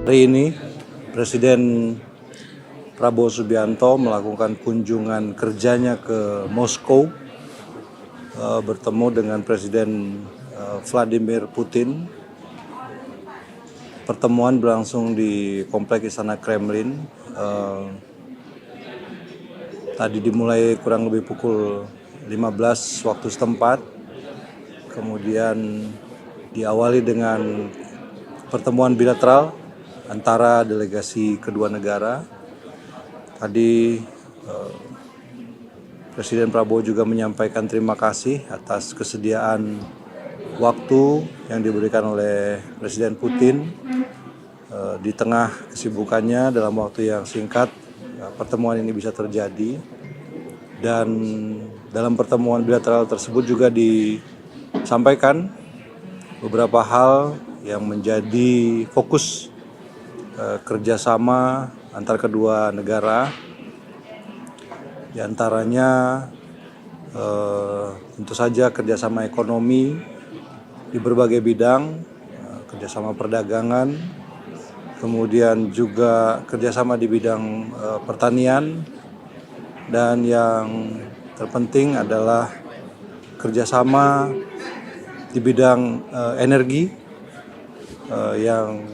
Hari ini Presiden Prabowo Subianto melakukan kunjungan kerjanya ke Moskow, bertemu dengan Presiden Vladimir Putin. Pertemuan berlangsung di Kompleks Istana Kremlin. Tadi dimulai kurang lebih pukul 15 waktu setempat. Kemudian diawali dengan pertemuan bilateral antara delegasi kedua negara. Tadi Presiden Prabowo juga menyampaikan terima kasih atas kesediaan waktu yang diberikan oleh Presiden Putin di tengah kesibukannya. Dalam waktu yang singkat pertemuan ini bisa terjadi, dan dalam pertemuan bilateral tersebut juga disampaikan beberapa hal yang menjadi fokus kerjasama antar kedua negara. Di antaranya tentu saja kerjasama ekonomi di berbagai bidang, kerjasama perdagangan, kemudian juga kerjasama di bidang pertanian, dan yang terpenting adalah kerjasama di bidang energi yang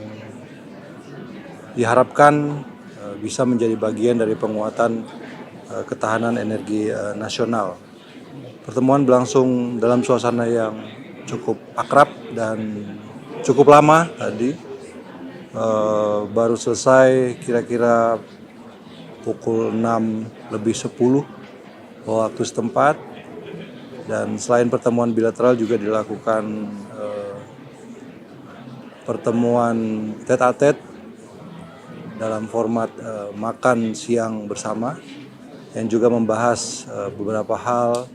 diharapkan bisa menjadi bagian dari penguatan ketahanan energi nasional. Pertemuan berlangsung dalam suasana yang cukup akrab dan cukup lama tadi. Baru selesai kira-kira pukul 6:10 waktu setempat. Dan selain pertemuan bilateral juga dilakukan pertemuan tete-a-tete dalam format makan siang bersama, yang juga membahas beberapa hal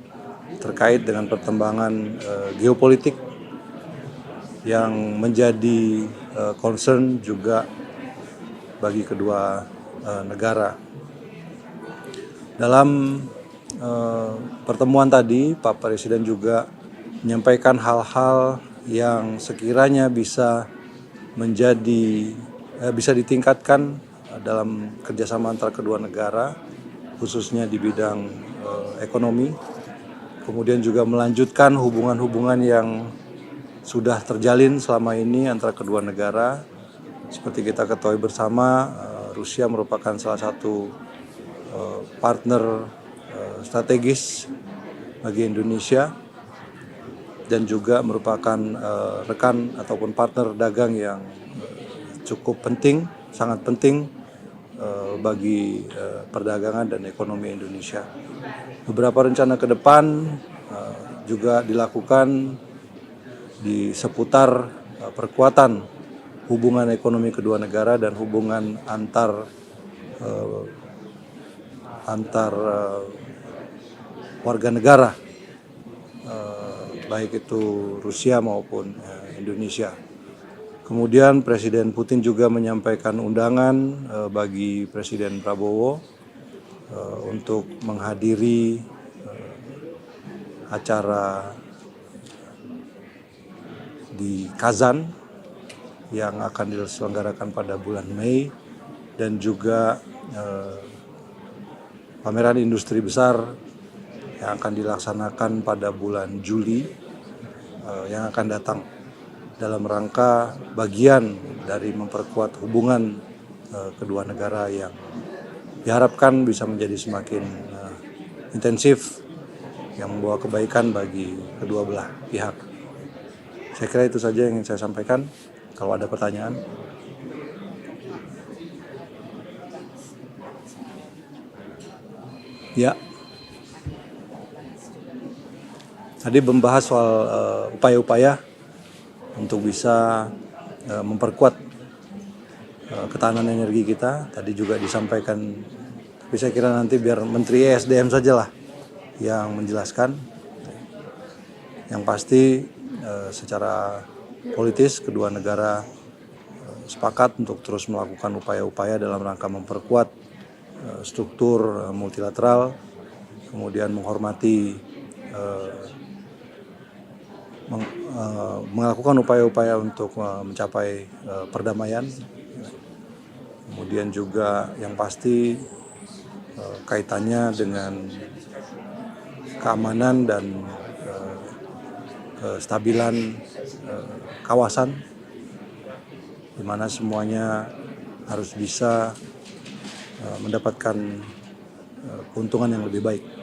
terkait dengan perkembangan geopolitik yang menjadi concern juga bagi kedua negara. Dalam pertemuan tadi, Pak Presiden juga menyampaikan hal-hal yang sekiranya bisa ditingkatkan dalam kerjasama antar kedua negara, khususnya di bidang ekonomi. Kemudian juga melanjutkan hubungan-hubungan yang sudah terjalin selama ini antara kedua negara. Seperti kita ketahui bersama, Rusia merupakan salah satu partner strategis bagi Indonesia, dan juga merupakan rekan ataupun partner dagang yang cukup penting, sangat penting bagi perdagangan dan ekonomi Indonesia. Beberapa rencana ke depan juga dilakukan di seputar perkuatan hubungan ekonomi kedua negara dan hubungan antar warga negara, baik itu Rusia maupun Indonesia. Kemudian Presiden Putin juga menyampaikan undangan bagi Presiden Prabowo untuk menghadiri acara di Kazan yang akan diselenggarakan pada bulan Mei, dan juga pameran industri besar yang akan dilaksanakan pada bulan Juli yang akan datang, dalam rangka bagian dari memperkuat hubungan kedua negara yang diharapkan bisa menjadi semakin intensif, yang membawa kebaikan bagi kedua belah pihak. Saya kira itu saja yang ingin saya sampaikan. Kalau ada pertanyaan. Ya. Tadi membahas soal upaya-upaya untuk bisa memperkuat ketahanan energi kita. Tadi juga disampaikan, tapi saya kira nanti biar Menteri ESDM sajalah yang menjelaskan. Yang pasti secara politis kedua negara sepakat untuk terus melakukan upaya-upaya dalam rangka memperkuat struktur multilateral, kemudian menghormati melakukan upaya-upaya untuk mencapai perdamaian kemudian juga yang pasti kaitannya dengan keamanan dan kestabilan kawasan, di mana semuanya harus bisa mendapatkan keuntungan yang lebih baik.